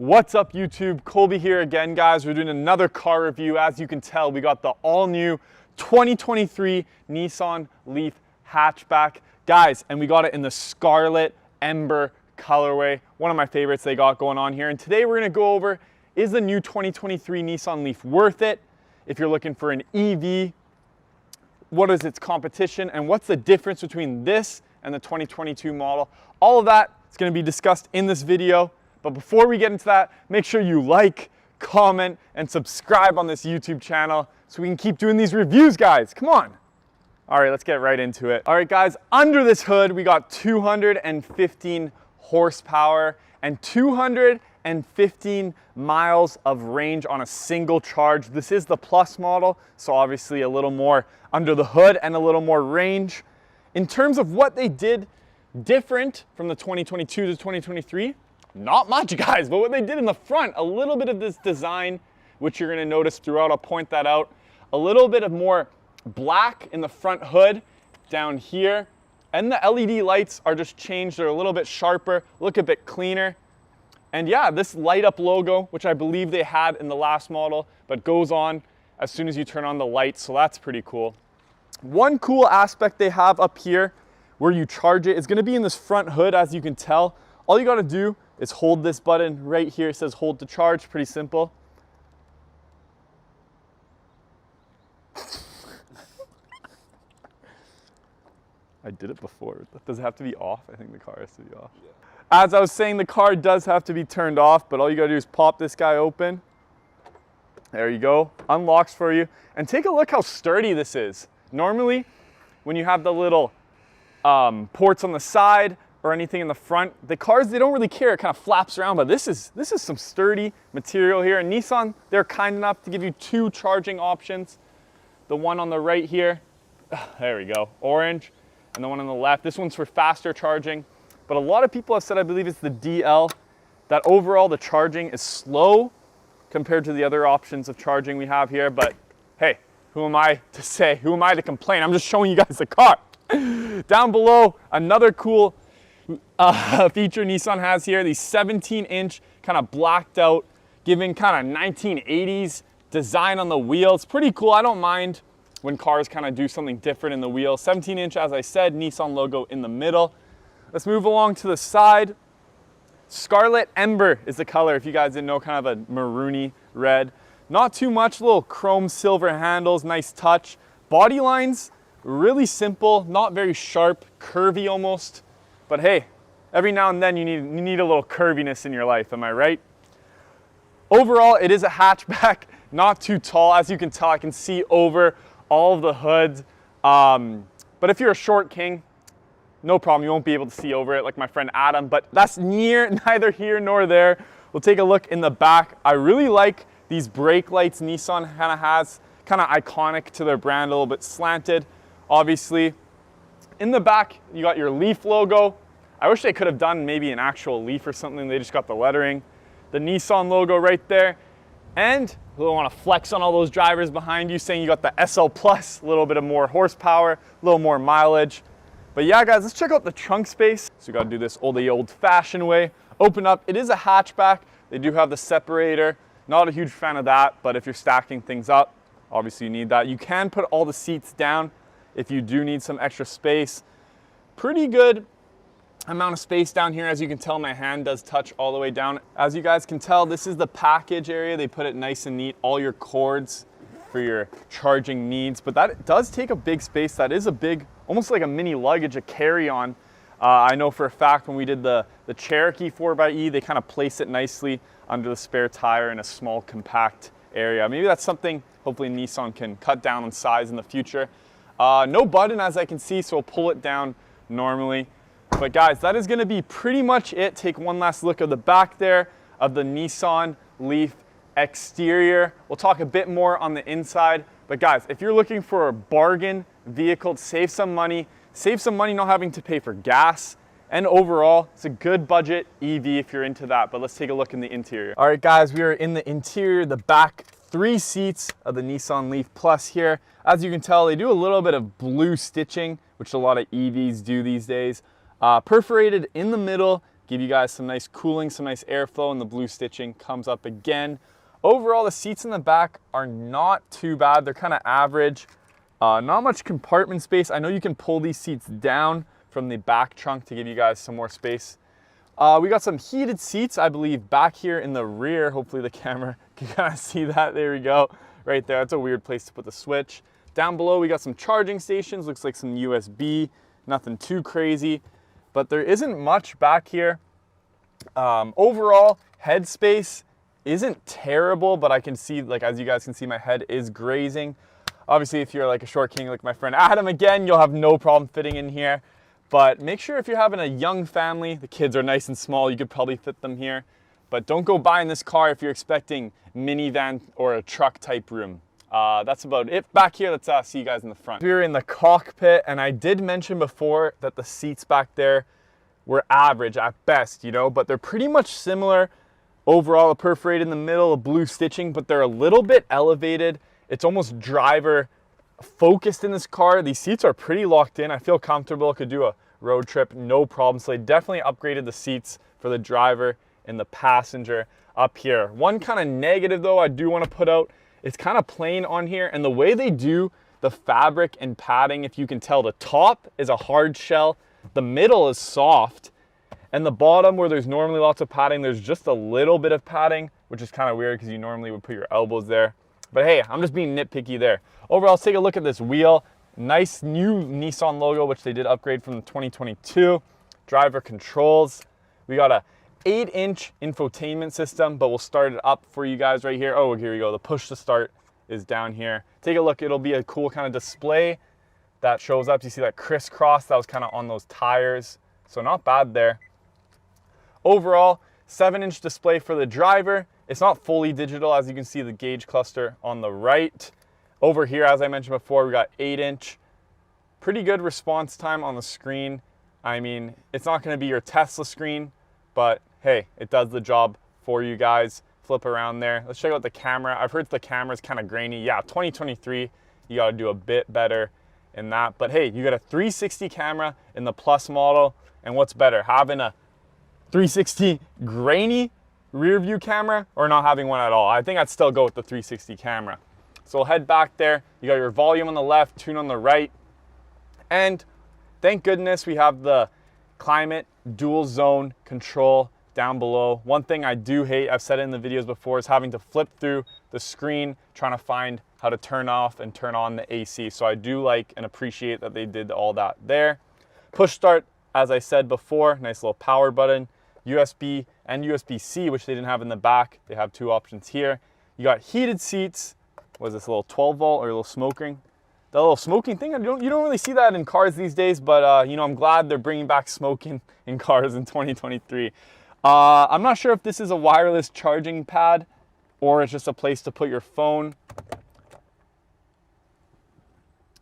What's up YouTube? Colby here again, guys. We're doing another car review. As you can tell, we got the all-new 2023 Nissan Leaf hatchback. Guys, and we got it in the Scarlet Ember colorway. One of my favorites they got going on here. And today we're gonna go over, is the new 2023 Nissan Leaf worth it? If you're looking for an EV, what is its competition? And what's the difference between this and the 2022 model? All of that is gonna be discussed in this video. But before we get into that, make sure you like, comment, and subscribe on this YouTube channel so we can keep doing these reviews, guys. Come on. All right, let's get right into it. All right, guys, under this hood, we got 215 horsepower and 215 miles of range on a single charge. This is the Plus model, so obviously a little more under the hood and a little more range. In terms of what they did different from the 2022 to 2023, not much, guys, but what they did in the front, a little bit of this design, which you're gonna notice throughout, I'll point that out. A little bit of more black in the front hood down here. And the LED lights are just changed. They're a little bit sharper, look a bit cleaner. And yeah, this light up logo, which I believe they had in the last model, but goes on as soon as you turn on the lights, so that's pretty cool. One cool aspect they have up here where you charge it is gonna be in this front hood, as you can tell. All you gotta do is hold this button right here. It says hold to charge, pretty simple. I did it before. Does it have to be off? I think the car has to be off. Yeah. As I was saying, the car does have to be turned off, but all you gotta do is pop this guy open. There you go, unlocks for you. And take a look how sturdy this is. Normally, when you have the little ports on the side, or anything in the front, the cars, they don't really care, it kind of flaps around, but this is some sturdy material here. And Nissan, they're kind enough to give you two charging options. The one on the right here, there we go, orange, and the one on the left. This one's for faster charging, but a lot of people have said, I believe it's the DL, that overall the charging is slow compared to the other options of charging we have here. But hey, who am I to say, who am I to complain? I'm just showing you guys the car. Down below, another cool feature Nissan has here, these 17-inch kind of blacked out, giving kind of 1980s design on the wheels. Pretty cool. I don't mind when cars kind of do something different in the wheels. 17-inch, as I said, Nissan logo in the middle. Let's move along to the side. Scarlet Ember is the color, if you guys didn't know, kind of a maroony red. Not too much, little chrome silver handles, nice touch. Body lines, really simple, not very sharp, curvy almost. But hey, every now and then you need a little curviness in your life, am I right? Overall, it is a hatchback, not too tall. As you can tell, I can see over all of the hoods. But if you're a short king, no problem, you won't be able to see over it like my friend Adam, but that's neither here nor there. We'll take a look in the back. I really like these brake lights Nissan kind of has, kind of iconic to their brand, a little bit slanted, obviously. In the back, you got your Leaf logo. I wish they could have done maybe an actual Leaf or something. They just got the lettering. The Nissan logo right there. And we want to flex on all those drivers behind you, saying you got the SL Plus, a little bit of more horsepower, a little more mileage. But yeah, guys, let's check out the trunk space. So you got to do this old-fashioned way. Open up. It is a hatchback. They do have the separator. Not a huge fan of that, but if you're stacking things up, obviously you need that. You can put all the seats down if you do need some extra space. Pretty good amount of space down here. As you can tell, my hand does touch all the way down. As you guys can tell, this is the package area. They put it nice and neat, all your cords for your charging needs, but that does take a big space. That is a big, almost like a mini luggage, a carry-on. I know for a fact when we did the Cherokee 4xe, they kind of place it nicely under the spare tire in a small compact area. Maybe that's something hopefully Nissan can cut down on size in the future. No button, as I can see, so we'll pull it down normally. But guys, that is gonna be pretty much it. Take one last look at the back there of the Nissan Leaf exterior. We'll talk a bit more on the inside. But guys, if you're looking for a bargain vehicle to save some money not having to pay for gas, and overall, it's a good budget EV if you're into that. But let's take a look in the interior. All right, guys, we are in the interior, the back 3 seats of the Nissan Leaf Plus here. As you can tell, they do a little bit of blue stitching, which a lot of EVs do these days. Perforated in the middle, give you guys some nice cooling, some nice airflow, and the blue stitching comes up again. Overall, the seats in the back are not too bad. They're kind of average. Not much compartment space. I know you can pull these seats down from the back trunk to give you guys some more space. We got some heated seats, I believe, back here in the rear. Hopefully the camera can kind of see that. There we go. Right there. That's a weird place to put the switch. Down below, we got some charging stations. Looks like some USB. Nothing too crazy. But there isn't much back here. Overall, headspace isn't terrible, but I can see, like, as you guys can see, my head is grazing. Obviously, if you're like a short king like my friend Adam, again, you'll have no problem fitting in here. But make sure if you're having a young family, the kids are nice and small, you could probably fit them here. But don't go buying this car if you're expecting minivan or a truck type room. That's about it back here. Let's see you guys in the front. We're in the cockpit, and I did mention before that the seats back there were average at best, you know, but they're pretty much similar. Overall, a perforated in the middle, a blue stitching, but they're a little bit elevated. It's almost driver focused in this car. These seats are pretty locked in. I feel comfortable, could do a road trip, no problem. So they definitely upgraded the seats for the driver and the passenger up here. One kind of negative though I do want to put out, it's kind of plain on here, and the way they do the fabric and padding, if you can tell, the top is a hard shell, the middle is soft, and the bottom, where there's normally lots of padding, there's just a little bit of padding, which is kind of weird because you normally would put your elbows there. But hey, I'm just being nitpicky there. Overall, let's take a look at this wheel. Nice new Nissan logo, which they did upgrade from the 2022. Driver controls. We got a 8-inch infotainment system, but we'll start it up for you guys right here. Oh, here we go. The push to start is down here. Take a look. It'll be a cool kind of display that shows up. You see that crisscross that was kind of on those tires. So not bad there. Overall, 7-inch display for the driver. It's not fully digital, as you can see the gauge cluster on the right. Over here, as I mentioned before, we got 8-inch. Pretty good response time on the screen. I mean, it's not going to be your Tesla screen, but hey, it does the job for you guys. Flip around there. Let's check out the camera. I've heard the camera's kind of grainy. Yeah, 2023, you got to do a bit better in that. But hey, you got a 360 camera in the Plus model. And what's better, having a 360 grainy rear view camera or not having one at all? I think I'd still go with the 360 camera. So we'll head back there. You got your volume on the left, tune on the right. And thank goodness we have the climate dual zone control down below. One thing I do hate, I've said it in the videos before, is having to flip through the screen trying to find how to turn off and turn on the AC. So I do like and appreciate that they did all that there. Push start, as I said before, nice little power button. USB and USB-C, which they didn't have in the back. They have two options here. You got heated seats. What is this, a little 12 volt or a little smoking? That little smoking thing, you don't really see that in cars these days, but you know, I'm glad they're bringing back smoking in cars in 2023. I'm not sure if this is a wireless charging pad or it's just a place to put your phone.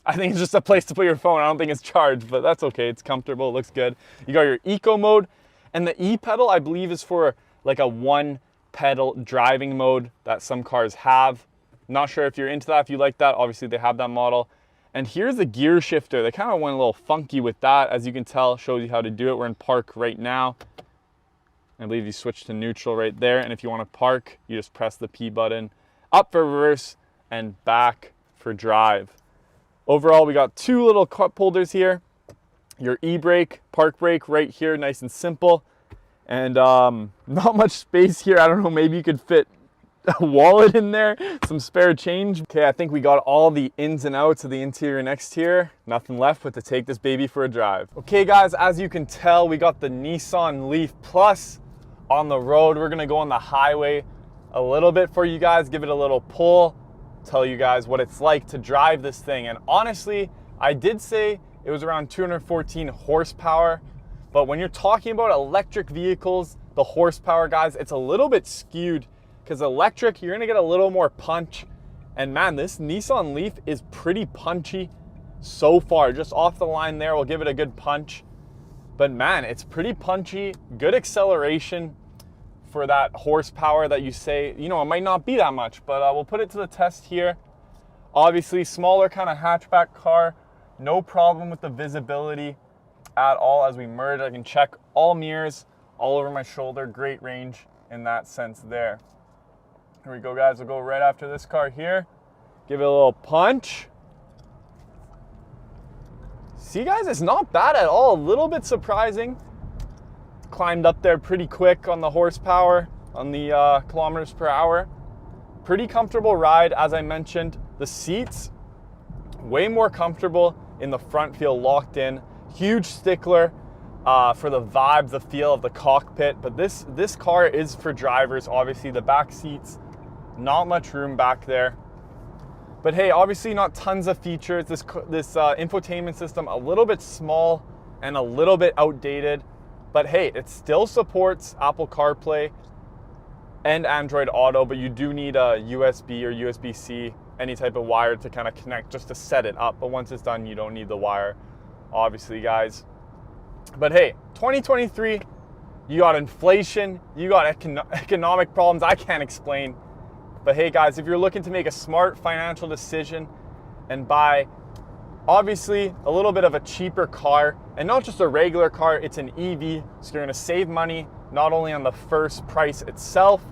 I think it's just a place to put your phone. I don't think it's charged, but that's okay. It's comfortable, it looks good. You got your eco mode. And the E-pedal, I believe, is for like a one-pedal driving mode that some cars have. Not sure if you're into that, if you like that. Obviously, they have that model. And here's the gear shifter. They kind of went a little funky with that. As you can tell, shows you how to do it. We're in park right now. I believe you switch to neutral right there. And if you want to park, you just press the P button. Up for reverse and back for drive. Overall, we got two little cup holders here. Your e-brake, park brake right here, nice and simple. And not much space here. I don't know, maybe you could fit a wallet in there, some spare change. Okay, I think we got all the ins and outs of the interior and exterior. Nothing left but to take this baby for a drive. Okay guys, as you can tell, we got the Nissan Leaf Plus on the road. We're gonna go on the highway a little bit for you guys, give it a little pull, tell you guys what it's like to drive this thing. And honestly, I did say it was around 214 horsepower, but when you're talking about electric vehicles, the horsepower, guys, it's a little bit skewed because electric, you're gonna get a little more punch. And man, this Nissan Leaf is pretty punchy so far. Just off the line there, we'll give it a good punch. But man, it's pretty punchy, good acceleration for that horsepower that you say, you know, it might not be that much, but we'll put it to the test here. Obviously, smaller kind of hatchback car. No problem with the visibility at all as we merge. I can check all mirrors, all over my shoulder. Great range in that sense there. Here we go, guys. We'll go right after this car here. Give it a little punch. See, guys, it's not bad at all. A little bit surprising. Climbed up there pretty quick on the horsepower, on the kilometers per hour. Pretty comfortable ride, as I mentioned. The seats, way more comfortable in the front, feel locked in. Huge stickler for the vibe, the feel of the cockpit. But this car is for drivers. Obviously, the back seats, not much room back there. But hey, obviously not tons of features. This infotainment system, a little bit small and a little bit outdated. But hey, it still supports Apple CarPlay and Android Auto, but you do need a USB or USB-C, any type of wire to kind of connect just to set it up. But once it's done, you don't need the wire, obviously, guys. But hey, 2023, you got inflation, you got economic problems I can't explain. But hey, guys, if you're looking to make a smart financial decision and buy, obviously, a little bit of a cheaper car, and not just a regular car, it's an EV, so you're gonna save money, not only on the first price itself,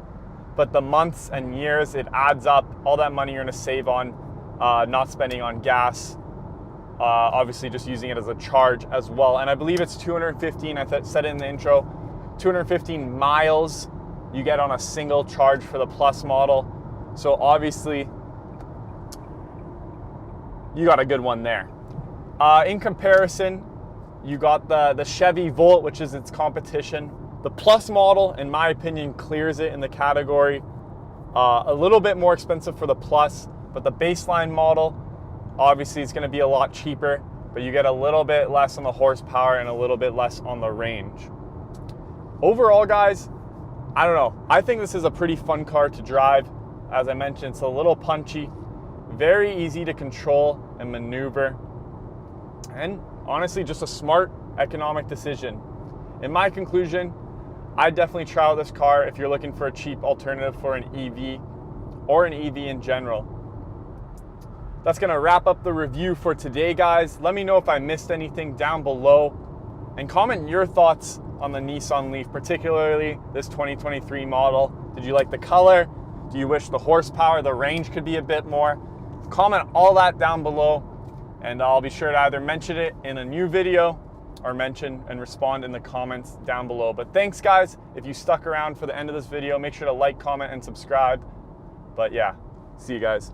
but the months and years it adds up. All that money you're gonna save on not spending on gas, obviously just using it as a charge as well. And I believe it's 215, I said it in the intro, 215 miles you get on a single charge for the Plus model. So obviously, you got a good one there. In comparison, you got the Chevy Volt, which is its competition. The Plus model, in my opinion, clears it in the category. A little bit more expensive for the Plus, but the baseline model, obviously, is going to be a lot cheaper, but you get a little bit less on the horsepower and a little bit less on the range. Overall, guys, I don't know. I think this is a pretty fun car to drive. As I mentioned, it's a little punchy, very easy to control and maneuver, and honestly, just a smart economic decision. In my conclusion, I'd definitely try out this car if you're looking for a cheap alternative for an EV or an EV in general. That's gonna wrap up the review for today, guys. Let me know if I missed anything down below, and comment your thoughts on the Nissan Leaf, particularly this 2023 model. Did you like the color? Do you wish the horsepower, the range could be a bit more? Comment all that down below, and I'll be sure to either mention it in a new video or mention and respond in the comments down below. But thanks, guys. If you stuck around for the end of this video, make sure to like, comment, and subscribe. But yeah, see you guys.